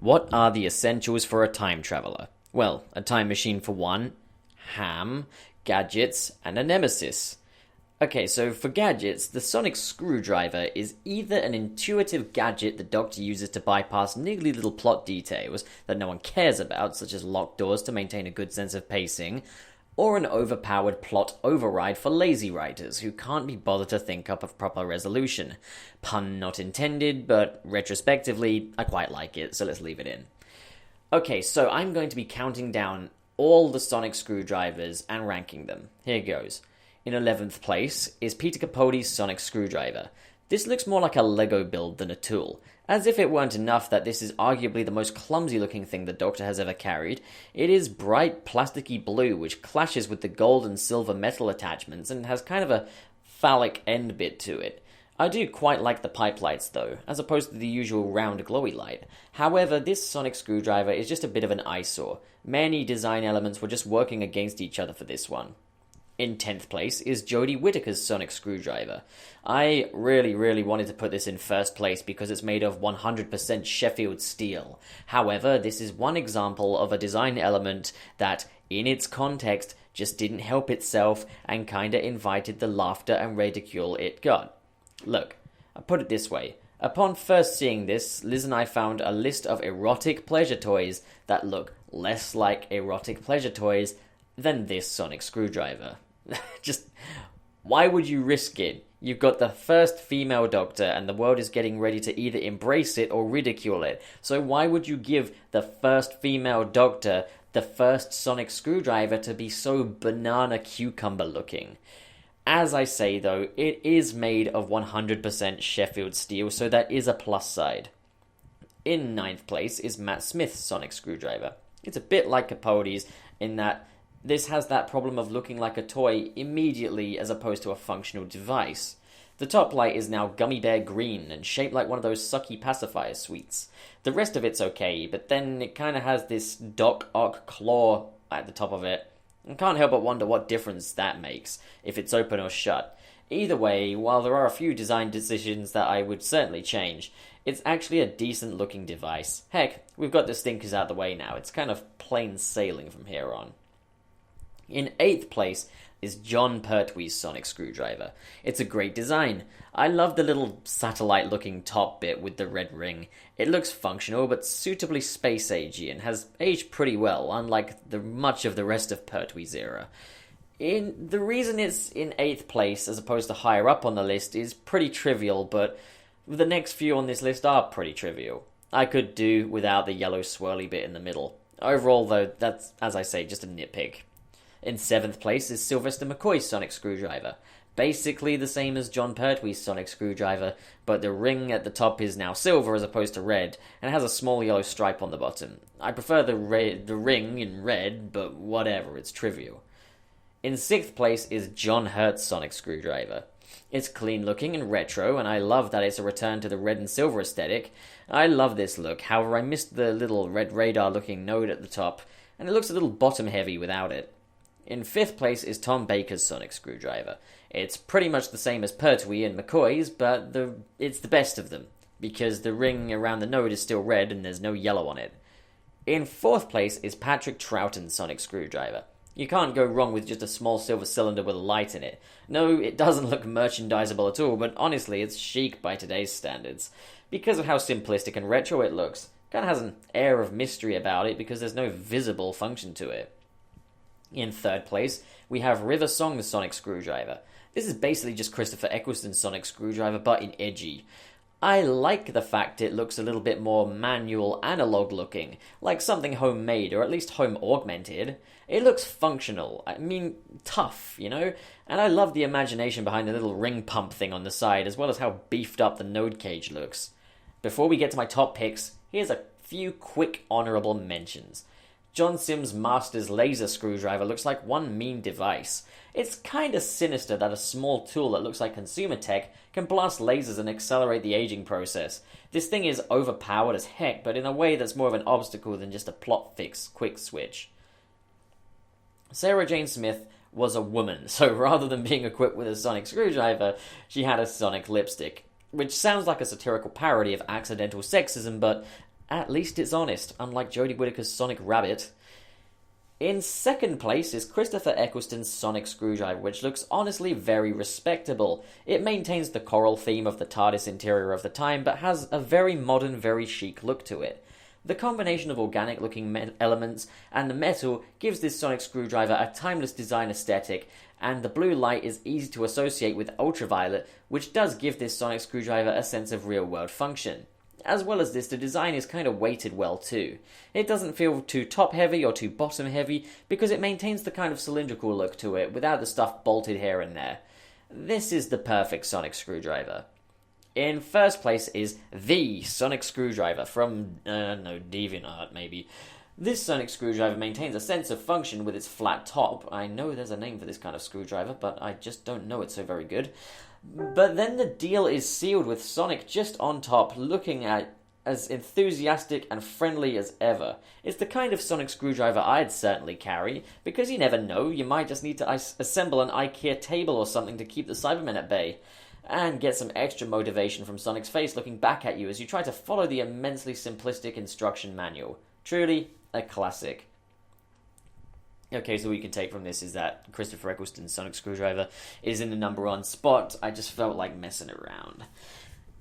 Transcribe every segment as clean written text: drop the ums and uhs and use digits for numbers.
What are the essentials for a time traveller? Well, a time machine for one, ham, gadgets, and a nemesis. Okay, so for gadgets, the sonic screwdriver is either an intuitive gadget the Doctor uses to bypass niggly little plot details that no one cares about, such as locked doors to maintain a good sense of pacing, or an overpowered plot override for lazy writers who can't be bothered to think up a proper resolution. Pun not intended, but retrospectively, I quite like it, so let's leave it in. Okay, so I'm going to be counting down all the sonic screwdrivers and ranking them. Here goes. In 11th place is Peter Capaldi's sonic screwdriver. This looks more like a Lego build than a tool. As if it weren't enough that this is arguably the most clumsy-looking thing the Doctor has ever carried, it is bright, plasticky blue, which clashes with the gold and silver metal attachments and has kind of a phallic end bit to it. I do quite like the pipe lights, though, as opposed to the usual round glowy light. However, this sonic screwdriver is just a bit of an eyesore. Many design elements were just working against each other for this one. In 10th place is Jody Whitaker's sonic screwdriver. I really wanted to put this in first place because it's made of 100% Sheffield steel. However, this is one example of a design element that, in its context, just didn't help itself and kinda invited the laughter and ridicule it got. Look, I put it this way. Upon first seeing this, Liz and I found a list of erotic pleasure toys that look less like erotic pleasure toys than this sonic screwdriver. Just, why would you risk it? You've got the first female Doctor, and the world is getting ready to either embrace it or ridicule it. So why would you give the first female Doctor the first sonic screwdriver to be so banana cucumber looking? As I say though, it is made of 100% Sheffield steel, so that is a plus side. In 9th place is Matt Smith's sonic screwdriver. It's a bit like Capaldi's in that this has that problem of looking like a toy immediately as opposed to a functional device. The top light is now gummy bear green and shaped like one of those sucky pacifier sweets. The rest of it's okay, but then it kind of has this Doc Ock claw at the top of it. I can't help but wonder what difference that makes, if it's open or shut. Either way, while there are a few design decisions that I would certainly change, it's actually a decent looking device. Heck, we've got the stinkers out the way now. It's kind of plain sailing from here on. In 8th place is John Pertwee's sonic screwdriver. It's a great design. I love the little satellite-looking top bit with the red ring. It looks functional but suitably space-agey and has aged pretty well, unlike much of the rest of Pertwee's era. The reason it's in 8th place as opposed to higher up on the list is pretty trivial, but the next few on this list are pretty trivial. I could do without the yellow swirly bit in the middle. Overall, though, that's, as I say, just a nitpick. In 7th place is Sylvester McCoy's sonic screwdriver. Basically the same as John Pertwee's sonic screwdriver, but the ring at the top is now silver as opposed to red, and has a small yellow stripe on the bottom. I prefer the ring in red, but whatever, it's trivial. In 6th place is John Hurt's sonic screwdriver. It's clean looking and retro, and I love that it's a return to the red and silver aesthetic. I love this look, however I missed the little red radar looking node at the top, and it looks a little bottom heavy without it. In 5th place is Tom Baker's sonic screwdriver. It's pretty much the same as Pertwee and McCoy's, but it's the best of them, because the ring around the node is still red and there's no yellow on it. In 4th place is Patrick Troughton's sonic screwdriver. You can't go wrong with just a small silver cylinder with a light in it. No, it doesn't look merchandisable at all, but honestly, it's chic by today's standards. Because of how simplistic and retro it looks, it kind of has an air of mystery about it because there's no visible function to it. In 3rd place, we have River Song's sonic screwdriver. This is basically just Christopher Eccleston's sonic screwdriver, but in edgy. I like the fact it looks a little bit more manual analog looking, like something homemade, or at least home augmented. It looks functional, tough, and I love the imagination behind the little ring pump thing on the side, as well as how beefed up the node cage looks. Before we get to my top picks, here's a few quick honourable mentions. John Sims' Master's laser screwdriver looks like one mean device. It's kinda sinister that a small tool that looks like consumer tech can blast lasers and accelerate the aging process. This thing is overpowered as heck, but in a way that's more of an obstacle than just a plot fix quick switch. Sarah Jane Smith was a woman, so rather than being equipped with a sonic screwdriver, she had a sonic lipstick, which sounds like a satirical parody of accidental sexism, but At least it's honest, unlike Jody Whitaker's Sonic Rabbit. In second place is Christopher Eccleston's Sonic Screwdriver, which looks honestly very respectable. It maintains the choral theme of the Tardis interior of the time, but has a very modern, very chic look to it. The combination of organic-looking elements and the metal gives this Sonic Screwdriver a timeless design aesthetic, and the blue light is easy to associate with ultraviolet, which does give this Sonic Screwdriver a sense of real-world function. As well as this, the design is kind of weighted well too. It doesn't feel too top-heavy or too bottom-heavy, because it maintains the kind of cylindrical look to it, without the stuff bolted here and there. This is the perfect Sonic Screwdriver. In first place is the Sonic Screwdriver from, DeviantArt maybe. This Sonic Screwdriver maintains a sense of function with its flat top. I know there's a name for this kind of screwdriver, but I just don't know it so very good. But then the deal is sealed with Sonic just on top, looking at as enthusiastic and friendly as ever. It's the kind of Sonic Screwdriver I'd certainly carry, because you never know, you might just need to assemble an IKEA table or something to keep the Cybermen at bay. And get some extra motivation from Sonic's face looking back at you as you try to follow the immensely simplistic instruction manual. Truly, a classic. Okay, so what you can take from this is that Christopher Eccleston's Sonic Screwdriver is in the number 1 spot. I just felt like messing around.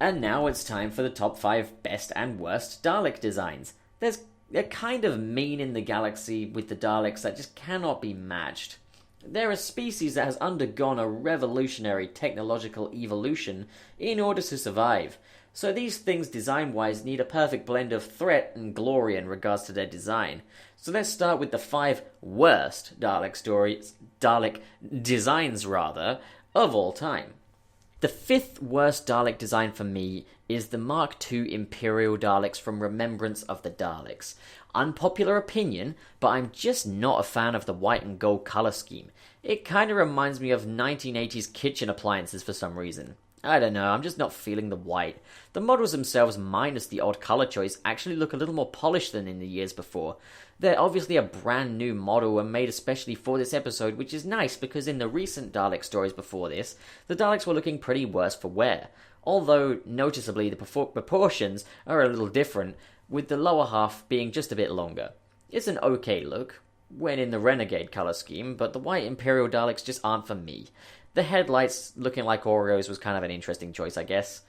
And now it's time for the top 5 best and worst Dalek designs. They're kind of mean in the galaxy with the Daleks that just cannot be matched. They're a species that has undergone a revolutionary technological evolution in order to survive. So these things design-wise need a perfect blend of threat and glory in regards to their design. So let's start with the 5 worst Dalek designs of all time. The 5th worst Dalek design for me is the Mark II Imperial Daleks from Remembrance of the Daleks. Unpopular opinion, but I'm just not a fan of the white and gold colour scheme. It kind of reminds me of 1980s kitchen appliances for some reason. I don't know, I'm just not feeling the white. The models themselves, minus the odd colour choice, actually look a little more polished than in the years before. They're obviously a brand new model and made especially for this episode, which is nice because in the recent Dalek stories before this, the Daleks were looking pretty worse for wear. Although, noticeably, the proportions are a little different, with the lower half being just a bit longer. It's an okay look, when in the Renegade colour scheme, but the white Imperial Daleks just aren't for me. The headlights looking like Oreos was kind of an interesting choice, I guess.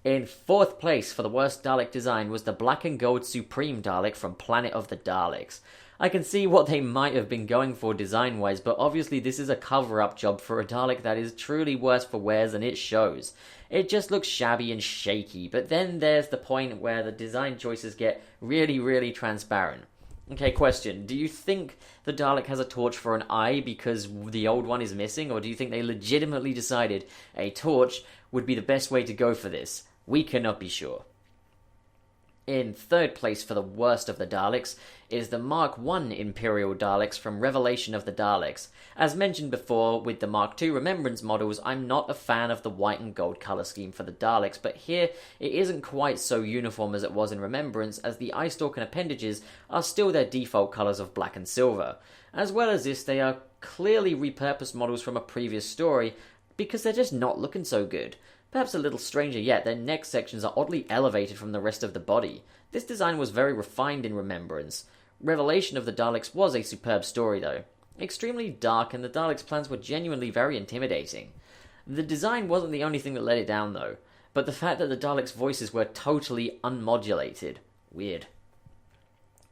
In 4th place for the worst Dalek design was the black and gold Supreme Dalek from Planet of the Daleks. I can see what they might have been going for design-wise, but obviously this is a cover-up job for a Dalek that is truly worse for wears, and it shows. It just looks shabby and shaky, but then there's the point where the design choices get really, really transparent. Okay, question. Do you think the Dalek has a torch for an eye because the old one is missing, or do you think they legitimately decided a torch would be the best way to go for this? We cannot be sure. In 3rd place for the worst of the Daleks is the Mark I Imperial Daleks from Revelation of the Daleks. As mentioned before, with the Mark II Remembrance models, I'm not a fan of the white and gold colour scheme for the Daleks, but here it isn't quite so uniform as it was in Remembrance, as the eye stalk and appendages are still their default colours of black and silver. As well as this, they are clearly repurposed models from a previous story, because they're just not looking so good. Perhaps a little stranger yet, their neck sections are oddly elevated from the rest of the body. This design was very refined in Remembrance. Revelation of the Daleks was a superb story though. Extremely dark, and the Daleks' plans were genuinely very intimidating. The design wasn't the only thing that let it down though, but the fact that the Daleks' voices were totally unmodulated. Weird.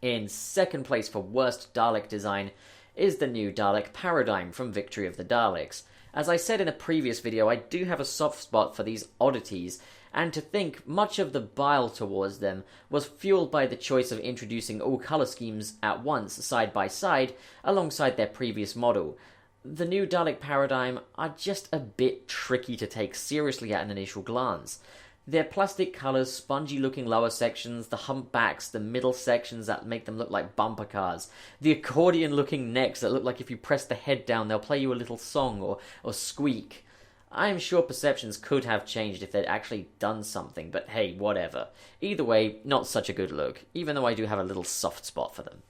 In 2nd place for worst Dalek design is the new Dalek Paradigm from Victory of the Daleks. As I said in a previous video, I do have a soft spot for these oddities, and to think much of the bile towards them was fueled by the choice of introducing all colour schemes at once, side by side, alongside their previous model. The new Dalek Paradigm are just a bit tricky to take seriously at an initial glance. Their plastic colours, spongy-looking lower sections, the humpbacks, the middle sections that make them look like bumper cars, the accordion-looking necks that look like if you press the head down they'll play you a little song or squeak. I am sure perceptions could have changed if they'd actually done something, but hey, whatever. Either way, not such a good look, even though I do have a little soft spot for them.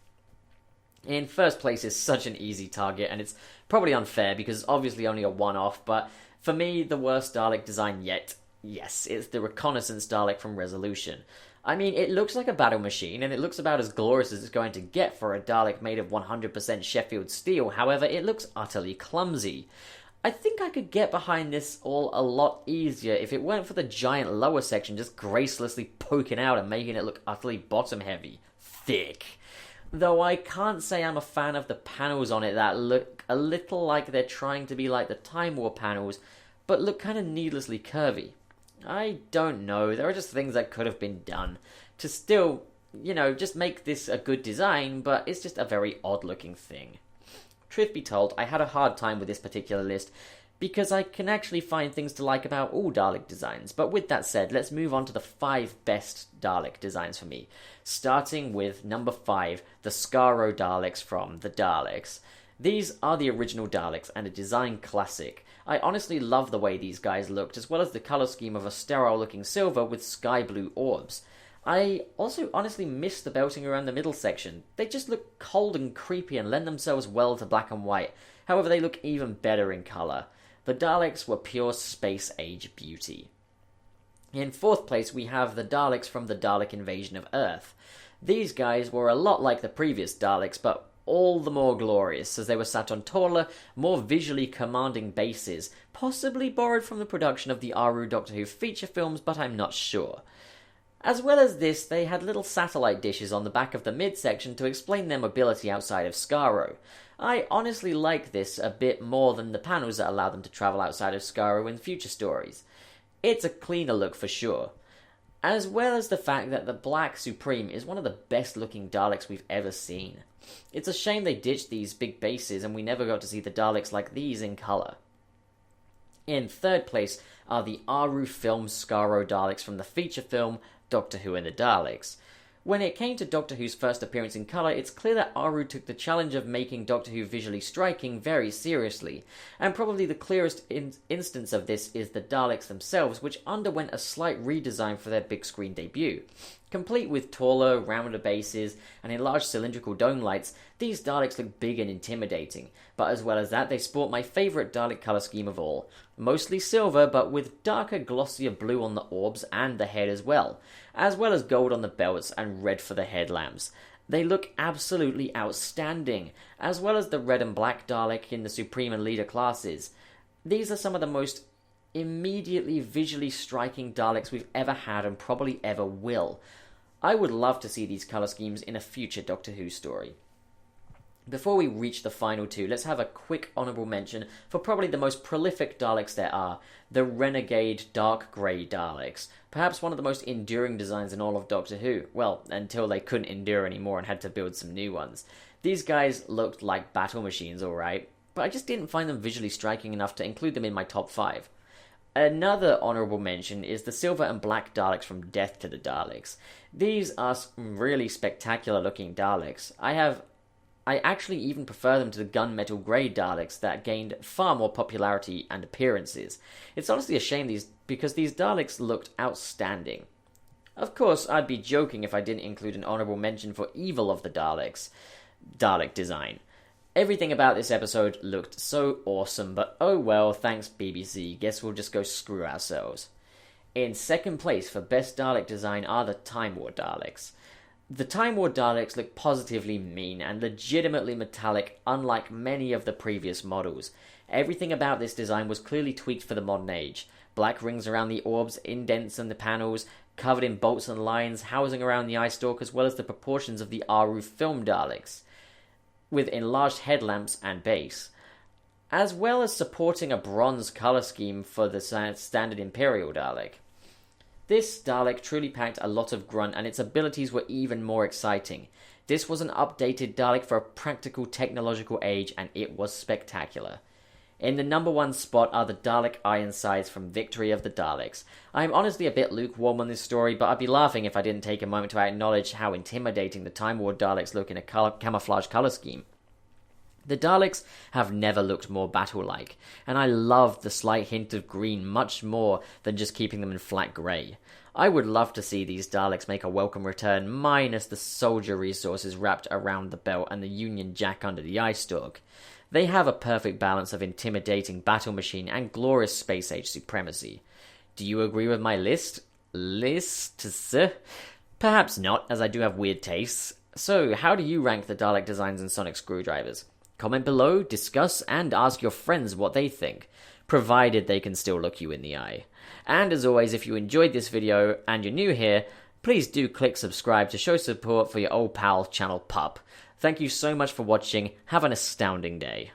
In 1st place is such an easy target, and it's probably unfair because it's obviously only a one-off, but for me, the worst Dalek design yet. Yes, it's the Reconnaissance Dalek from Resolution. I mean, it looks like a battle machine, and it looks about as glorious as it's going to get for a Dalek made of 100% Sheffield steel. However, it looks utterly clumsy. I think I could get behind this all a lot easier if it weren't for the giant lower section just gracelessly poking out and making it look utterly bottom-heavy. Thick. Though I can't say I'm a fan of the panels on it that look a little like they're trying to be like the Time War panels, but look kind of needlessly curvy. I don't know, there are just things that could have been done to still, just make this a good design, but it's just a very odd-looking thing. Truth be told, I had a hard time with this particular list because I can actually find things to like about all Dalek designs. But with that said, let's move on to the 5 best Dalek designs for me. Starting with number 5, the Skaro Daleks from the Daleks. These are the original Daleks and a design classic. I honestly love the way these guys looked, as well as the colour scheme of a sterile looking silver with sky blue orbs. I also honestly miss the belting around the middle section. They just look cold and creepy and lend themselves well to black and white. However, they look even better in colour. The Daleks were pure space age beauty. In 4th place, we have the Daleks from the Dalek Invasion of Earth. These guys were a lot like the previous Daleks, but all the more glorious, as they were sat on taller, more visually commanding bases, possibly borrowed from the production of the Aru Doctor Who feature films, but I'm not sure. As well as this, they had little satellite dishes on the back of the midsection to explain their mobility outside of Skaro. I honestly like this a bit more than the panels that allow them to travel outside of Skaro in future stories. It's a cleaner look for sure. As well as the fact that the Black Supreme is one of the best looking Daleks we've ever seen. It's a shame they ditched these big bases and we never got to see the Daleks like these in colour. In 3rd place are the Aru film Skaro Daleks from the feature film Doctor Who and the Daleks. When it came to Doctor Who's first appearance in colour, it's clear that Aru took the challenge of making Doctor Who visually striking very seriously, and probably the clearest instance of this is the Daleks themselves, which underwent a slight redesign for their big screen debut. Complete with taller, rounder bases and enlarged cylindrical dome lights, these Daleks look big and intimidating, but as well as that, they sport my favourite Dalek colour scheme of all. Mostly silver, but with darker, glossier blue on the orbs and the head as well as gold on the belts and red for the headlamps. They look absolutely outstanding, as well as the red and black Dalek in the Supreme and Leader classes. These are some of the most immediately visually striking Daleks we've ever had and probably ever will. I would love to see these colour schemes in a future Doctor Who story. Before we reach the final 2, let's have a quick honourable mention for probably the most prolific Daleks there are, the Renegade Dark Grey Daleks. Perhaps one of the most enduring designs in all of Doctor Who. Well, until they couldn't endure anymore and had to build some new ones. These guys looked like battle machines, alright, but I just didn't find them visually striking enough to include them in my top 5. Another honourable mention is the silver and black Daleks from Death to the Daleks. These are some really spectacular looking Daleks. I actually even prefer them to the gunmetal grey Daleks that gained far more popularity and appearances. It's honestly a shame because these Daleks looked outstanding. Of course, I'd be joking if I didn't include an honourable mention for Evil of the Daleks, Dalek design. Everything about this episode looked so awesome, but oh well, thanks BBC, guess we'll just go screw ourselves. In 2nd place for best Dalek design are the Time War Daleks. The Time War Daleks look positively mean and legitimately metallic, unlike many of the previous models. Everything about this design was clearly tweaked for the modern age. Black rings around the orbs, indents in the panels, covered in bolts and lines, housing around the eye stalk, as well as the proportions of the Aru film Daleks, with enlarged headlamps and base, as well as supporting a bronze colour scheme for the standard Imperial Dalek. This Dalek truly packed a lot of grunt, and its abilities were even more exciting. This was an updated Dalek for a practical technological age, and it was spectacular. In the number 1 spot are the Dalek Ironsides from Victory of the Daleks. I'm honestly a bit lukewarm on this story, but I'd be laughing if I didn't take a moment to acknowledge how intimidating the Time War Daleks look in a camouflage colour scheme. The Daleks have never looked more battle-like, and I love the slight hint of green much more than just keeping them in flat grey. I would love to see these Daleks make a welcome return, minus the soldier resources wrapped around the belt and the Union Jack under the eye stalk. They have a perfect balance of intimidating battle machine and glorious space-age supremacy. Do you agree with my list? Lists? Perhaps not, as I do have weird tastes. So, how do you rank the Dalek designs and sonic screwdrivers? Comment below, discuss, and ask your friends what they think, provided they can still look you in the eye. And as always, if you enjoyed this video and you're new here, please do click subscribe to show support for your old pal Channel Pup. Thank you so much for watching, have an astounding day.